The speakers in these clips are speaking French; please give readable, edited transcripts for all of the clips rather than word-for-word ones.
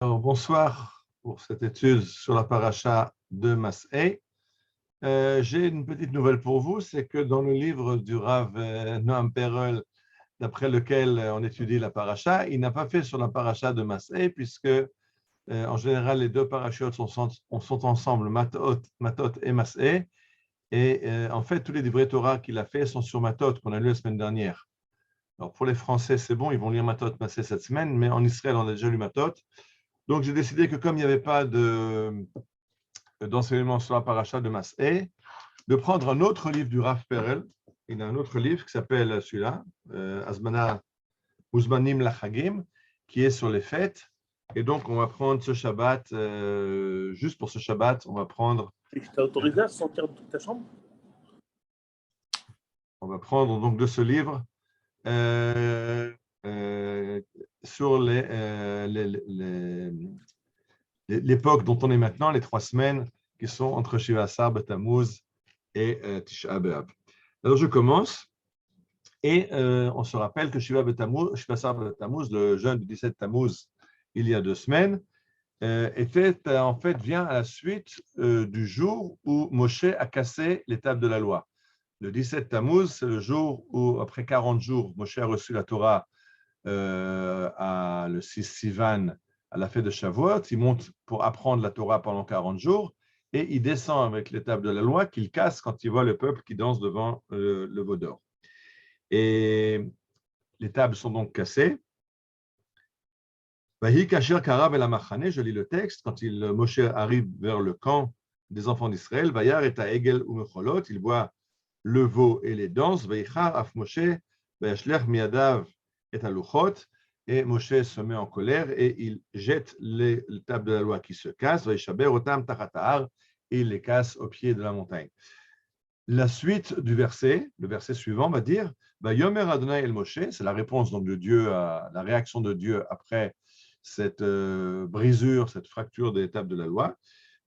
Alors, bonsoir pour cette étude sur la paracha de Mas'eh. J'ai une petite nouvelle pour vous, c'est que dans le livre du Rav Noam Perel, d'après lequel on étudie la paracha, il n'a pas fait sur la paracha de Mas'eh, puisque en général les deux parachutes sont ensemble, Matot et Mas'eh, et en fait tous les livrets Torah qu'il a fait sont sur Matot, qu'on a lu la semaine dernière. Alors pour les Français, c'est bon, ils vont lire Matot, Mas'eh cette semaine, mais en Israël, on a déjà lu Matot. Donc, j'ai décidé que comme il n'y avait pas d'enseignement sur la paracha de Mas'eh, de prendre un autre livre du Rav Perel. Il y a un autre livre qui s'appelle celui-là, Azmana Uzmanim Lachagim, qui est sur les fêtes. Et donc, on va prendre ce Shabbat, juste pour ce Shabbat, on va prendre... Et je t'ai autorisé à sortir de ta chambre? On va prendre donc de ce livre sur l'époque dont on est maintenant, les 3 semaines qui sont entre Shiva Asar B'Tammuz et Tisha B'Av. Alors je commence et on se rappelle que Shiva Asar B'Tammuz, le jeûne du 17 Tammuz, il y a 2 semaines, vient à la suite du jour où Moshe a cassé les tables de la loi. Le 17 Tammuz, c'est le jour où, après 40 jours, Moshe a reçu la Torah à le 6 Sivan, à la fête de Shavuot. Il monte pour apprendre la Torah pendant 40 jours et il descend avec les tables de la loi qu'il casse quand il voit le peuple qui danse devant le veau d'or. Et les tables sont donc cassées. Je lis le texte. Quand Moshe arrive vers le camp des enfants d'Israël, Vayar et Egel ou Mecholot, il voit le veau et les danses. Vayichar af Moshe, Vayashlech miadav et aluchot. Et Moshe se met en colère et il jette les tables de la loi qui se cassent. Vayishaber otam tachat ha'ar, et il les casse au pied de la montagne. La suite du verset, le verset suivant va dire Vayomer Adonai el Moshe, c'est la réponse donc de Dieu, la réaction de Dieu après cette brisure, cette fracture des tables de la loi.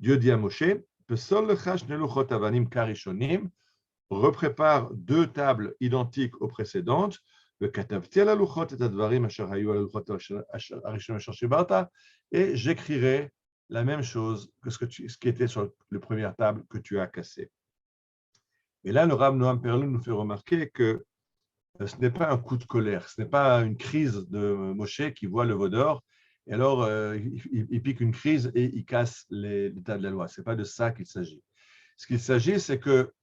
Dieu dit à Moshe Pesol lecha shne luchot avanim karishonim, reprépare 2 tables identiques aux précédentes, et j'écrirai la même chose que ce qui était sur les premières tables que tu as cassées. Et là, le Rav Noam Perel nous fait remarquer que ce n'est pas un coup de colère, ce n'est pas une crise de Moshe qui voit le veau d'or, et alors il pique une crise et il casse les tables de la loi. Ce n'est pas de ça qu'il s'agit. Ce qu'il s'agit, c'est que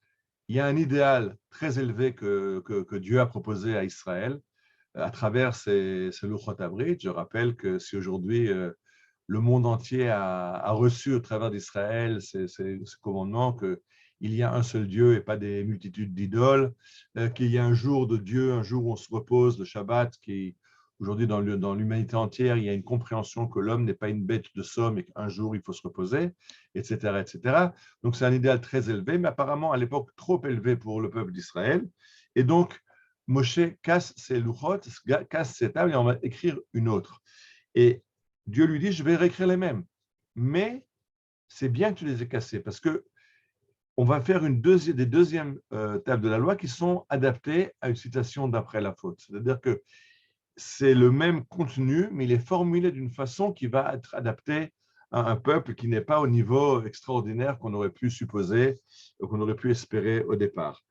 il y a un idéal très élevé que Dieu a proposé à Israël à travers ces Luchot Abrit. Je rappelle que si aujourd'hui le monde entier a reçu au travers d'Israël ce commandement qu'il y a un seul Dieu et pas des multitudes d'idoles, qu'il y a un jour de Dieu, un jour où on se repose, le Shabbat, qui aujourd'hui dans l'humanité entière, il y a une compréhension que l'homme n'est pas une bête de somme et qu'un jour il faut se reposer, etc., etc. Donc c'est un idéal très élevé, mais apparemment à l'époque trop élevé pour le peuple d'Israël. Et donc Moshe casse ses luchot, casse ses tables et on va écrire une autre. Et Dieu lui dit, je vais réécrire les mêmes. Mais c'est bien que tu les aies cassées parce que on va faire des deuxièmes tables de la loi qui sont adaptées à une citation d'après la faute. C'est-à-dire que c'est le même contenu, mais il est formulé d'une façon qui va être adaptée à un peuple qui n'est pas au niveau extraordinaire qu'on aurait pu supposer, qu'on aurait pu espérer au départ.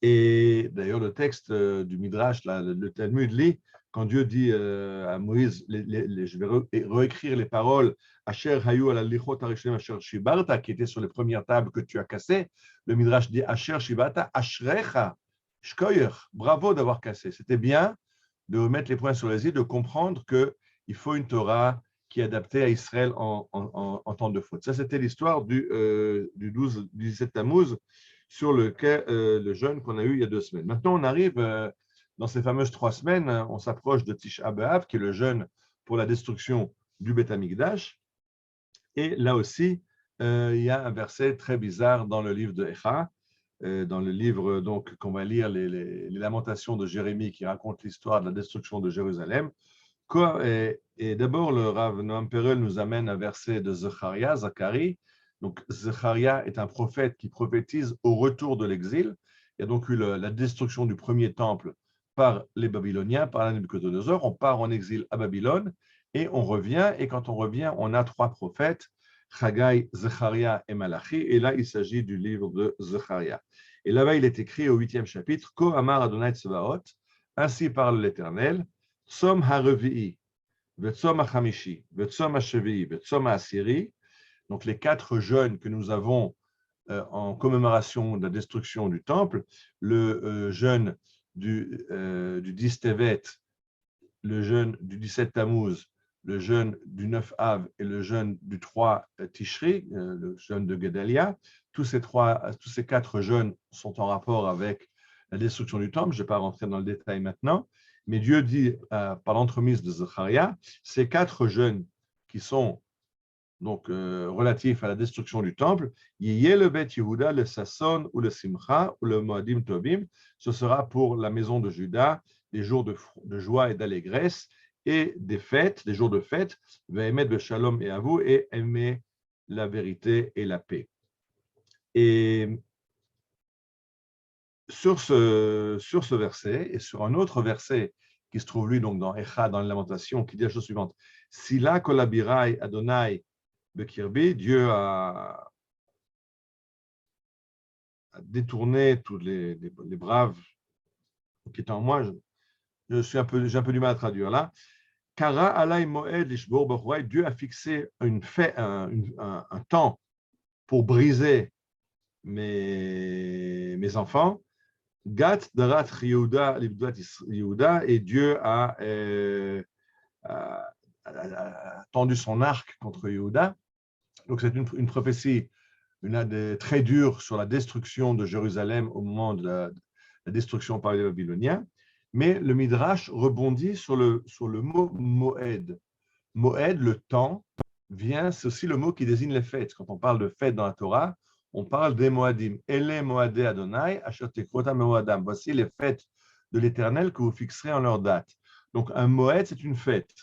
Et d'ailleurs, le texte du Midrash, là, le Talmud lit, quand Dieu dit à Moïse, je vais réécrire les paroles, Asher hayu ala lichot harishonim asher shibarta, qui étaient sur les premières tables que tu as cassées, le Midrash dit Asher shibarta, ashrecha, shkoyer, bravo d'avoir cassé. C'était bien de mettre les points sur les i, de comprendre qu'il faut une Torah qui est adaptée à Israël en temps de faute. Ça, c'était l'histoire du 17 Tammuz, sur le jeûne qu'on a eu il y a 2 semaines. Maintenant, on arrive dans ces fameuses 3 semaines, on s'approche de Tisha B'Av, qui est le jeûne pour la destruction du Beth Amikdash. Et là aussi, il y a un verset très bizarre dans le livre de Echa, dans le livre donc qu'on va lire, les lamentations de Jérémie qui racontent l'histoire de la destruction de Jérusalem. Et d'abord, le Rav Noam Perel nous amène un verset de Zacharie. Donc, Zacharia est un prophète qui prophétise au retour de l'exil. Il y a donc eu la destruction du premier temple par les Babyloniens, par la Nabuchodonosor. On part en exil à Babylone et on revient, et quand on revient, on a 3 prophètes, Chagai, Zecharia et Malachi, et là, il s'agit du livre de Zecharia. Et là-bas, il est écrit au 8e chapitre, Ko Amar Adonai Tsevaot, ainsi parle l'Éternel, Tzom HaRevi'i, Vetzom HaChamishi, Vetzom HaShevi'i, Vetzom HaAsiri, donc les 4 jeûnes que nous avons en commémoration de la destruction du temple, le jeûne du 10 Tevet, le jeûne du 17 Tammuz, le jeûne du 9 Av et le jeûne du 3 Tishri, le jeûne de Gedalia, tous ces 4 jeûnes sont en rapport avec la destruction du temple. Je ne vais pas rentrer dans le détail maintenant, mais Dieu dit par l'entremise de Zacharia, ces 4 jeûnes qui sont donc relatifs à la destruction du temple, Yiyeh le Bet Yehuda, le Sasson ou le Simcha ou le Moadim Tobim, ce sera pour la maison de Juda, des jours de joie et d'allégresse et des fêtes, des jours de fête, Ve'emet Beshalom et à vous, et aimer la vérité et la paix. Et sur ce verset et sur un autre verset qui se trouve lui donc dans Echa, dans la Lamentation, qui dit la chose suivante, Sila kolabirai Adonai Bekirbi, Dieu a détourné tous les braves qui étaient en moi. J'ai un peu du mal à traduire là. Kara alay moed lishbor b'chorei, Dieu a fixé un temps pour briser mes enfants. Gat darat Yehuda libdat Yehuda, et Dieu a tendu son arc contre Yehuda. Donc c'est une prophétie très dure sur la destruction de Jérusalem au moment de la destruction par les Babyloniens. Mais le Midrash rebondit sur le mot Moed. Moed, le temps, c'est aussi le mot qui désigne les fêtes. Quand on parle de fêtes dans la Torah, on parle des Moadim. Ele Moadé Adonai, Asher Tekrota Moadam. Voici les fêtes de l'Éternel que vous fixerez en leur date. Donc un Moed, c'est une fête.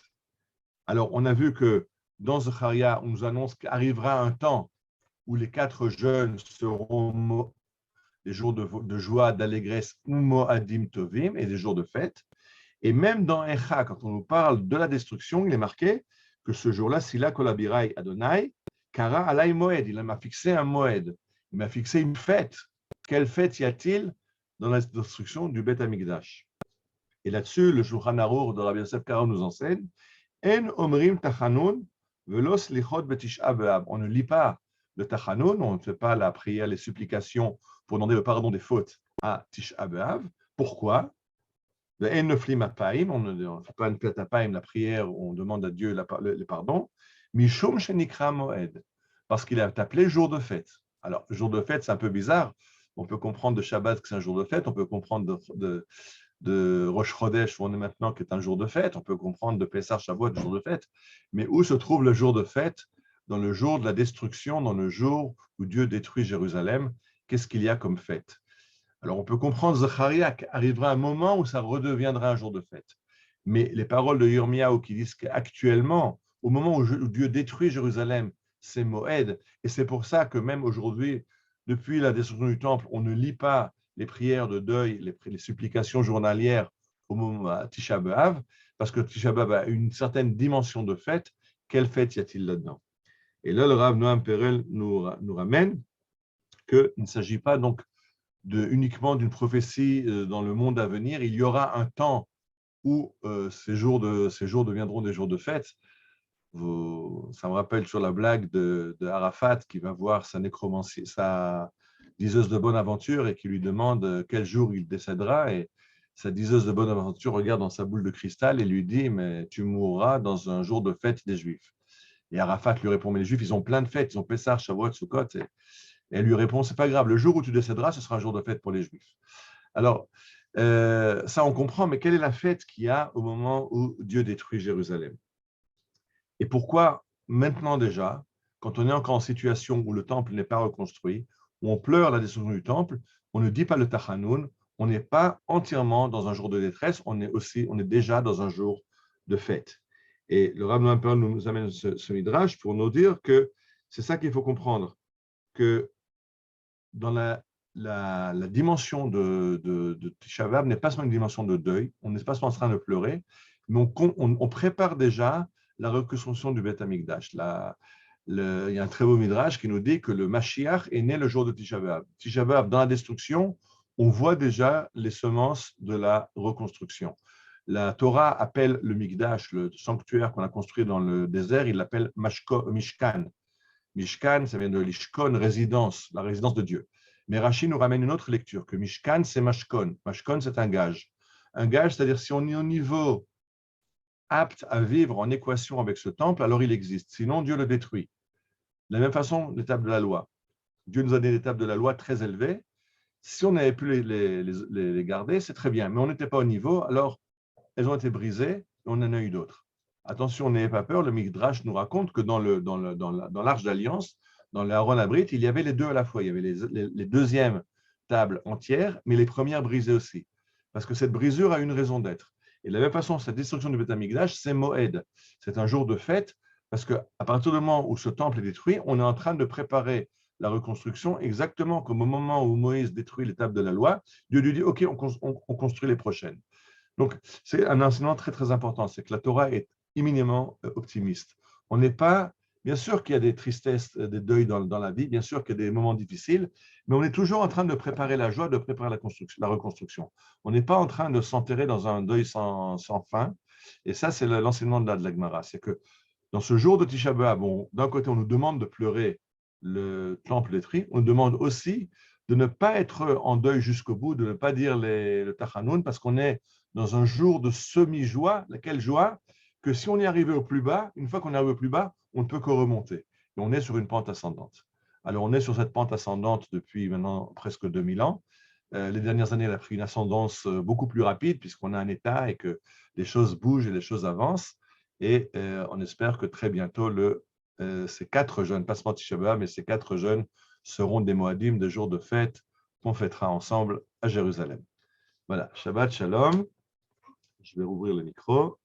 Alors on a vu que dans Zecharia, on nous annonce qu'arrivera un temps où les 4 jeûnes seront des jours de joie, d'allégresse, ou Moadim Tovim, et des jours de fête. Et même dans Echa, quand on nous parle de la destruction, il est marqué que ce jour-là, Sila Kolabirai Adonai, Kara Alay Moed, il m'a fixé un Moed, il m'a fixé une fête. Quelle fête y a-t-il dans la destruction du Beth Amikdash? Et là-dessus, le Shulchan Aruch de Rabbi Yosef Karo nous enseigne, En Omrim Tachanun, Velos Lichot Betisha B'Av. On ne lit pas le Tachanun, on ne fait pas la prière, les supplications pour demander le pardon des fautes à Tisha B'Av. Pourquoi? On ne fait pas une Petapaim, la prière où on demande à Dieu le pardon. Mishum Shenikra Moed, parce qu'il est appelé jour de fête. Alors, jour de fête, c'est un peu bizarre. On peut comprendre de Shabbat que c'est un jour de fête, on peut comprendre de Rosh Chodesh, où on est maintenant, qui est un jour de fête, on peut comprendre de Pessah Shavuot, jour de fête. Mais où se trouve le jour de fête? Dans le jour de la destruction, dans le jour où Dieu détruit Jérusalem, qu'est-ce qu'il y a comme fête? Alors, on peut comprendre Zacharia qu'arrivera un moment où ça redeviendra un jour de fête. Mais les paroles de Yirmiyahu qui disent qu'actuellement, au moment où Dieu détruit Jérusalem, c'est Moed. Et c'est pour ça que même aujourd'hui, depuis la destruction du temple, on ne lit pas les prières de deuil, les supplications journalières au moment à Tisha B'Av, parce que Tisha B'Av a une certaine dimension de fête. Quelle fête y a-t-il là-dedans? Et là, le Rav Noam Perel nous ramène qu'il ne s'agit pas donc uniquement d'une prophétie dans le monde à venir. Il y aura un temps où ces jours deviendront des jours de fête. Ça me rappelle sur la blague de Arafat qui va voir sa nécromancie, sa diseuse de bonne aventure et qui lui demande quel jour il décédera. Et sa diseuse de bonne aventure regarde dans sa boule de cristal et lui dit « Mais tu mourras dans un jour de fête des Juifs. » Et Arafat lui répond « Mais les Juifs, ils ont plein de fêtes, ils ont Pessah, Shavuot, Sukkot. » Et elle lui répond « C'est pas grave, le jour où tu décéderas, ce sera un jour de fête pour les Juifs. » Alors, ça on comprend, mais quelle est la fête qu'il y a au moment où Dieu détruit Jérusalem? Et pourquoi maintenant déjà, quand on est encore en situation où le temple n'est pas reconstruit, où on pleure la destruction du temple, on ne dit pas le Tachanun, on n'est pas entièrement dans un jour de détresse, on est déjà dans un jour de fête. Et le Rav Noam Perel nous amène ce midrash pour nous dire que c'est ça qu'il faut comprendre, que dans la dimension de Tisha B'Av n'est pas seulement une dimension de deuil, on n'est pas seulement en train de pleurer, mais on prépare déjà la reconstruction du Beth Amikdash. Il y a un très beau midrash qui nous dit que le Mashiach est né le jour de Tisha B'Av. Tisha B'Av, dans la destruction, on voit déjà les semences de la reconstruction. La Torah appelle le Mikdash, le sanctuaire qu'on a construit dans le désert, il l'appelle Mishkan. Mishkan, ça vient de l'Ishkon, résidence, la résidence de Dieu. Mais Rashi nous ramène une autre lecture, que Mishkan, c'est Mashkon. Mashkon, c'est un gage. Un gage, c'est-à-dire si on est au niveau apte à vivre en équation avec ce temple, alors il existe. Sinon, Dieu le détruit. De la même façon, l'étape de la loi. Dieu nous a donné l'étape de la loi très élevée. Si on avait pu les garder, c'est très bien. Mais on n'était pas au niveau, alors elles ont été brisées et on en a eu d'autres. Attention, n'ayez pas peur, le Midrash nous raconte que dans l'Arche d'Alliance, dans l'Aaron Abrit, il y avait les deux à la fois. Il y avait les deuxièmes tables entières, mais les premières brisées aussi. Parce que cette brisure a une raison d'être. Et de la même façon, cette destruction du Beth Amikdash, c'est Moed. C'est un jour de fête, parce qu'à partir du moment où ce temple est détruit, on est en train de préparer la reconstruction exactement comme au moment où Moïse détruit les tables de la loi. Dieu lui dit, OK, on construit les prochaines. Donc, c'est un enseignement très, très important. C'est que la Torah est éminemment optimiste. On n'est pas, bien sûr qu'il y a des tristesses, des deuils dans la vie, bien sûr qu'il y a des moments difficiles, mais on est toujours en train de préparer la joie, de préparer la reconstruction. On n'est pas en train de s'enterrer dans un deuil sans fin. Et ça, c'est l'enseignement de la Gemara. C'est que dans ce jour de Tisha B'Av, d'un côté, on nous demande de pleurer le temple détruit, on nous demande aussi de ne pas être en deuil jusqu'au bout, de ne pas dire le Tachanoun, parce qu'on est dans un jour de semi-joie. Laquelle joie? Que si on est arrivé au plus bas, une fois qu'on est arrivé au plus bas, on ne peut que remonter. Et on est sur une pente ascendante. Alors, on est sur cette pente ascendante depuis maintenant presque 2000 ans. Les dernières années, elle a pris une ascendance beaucoup plus rapide, puisqu'on a un état et que les choses bougent et les choses avancent. Et on espère que très bientôt, ces 4 jeunes, pas seulement Tisha B'Av, mais ces 4 jeunes seront des Moadim, des jours de fête qu'on fêtera ensemble à Jérusalem. Voilà, Shabbat Shalom. Je vais rouvrir le micro.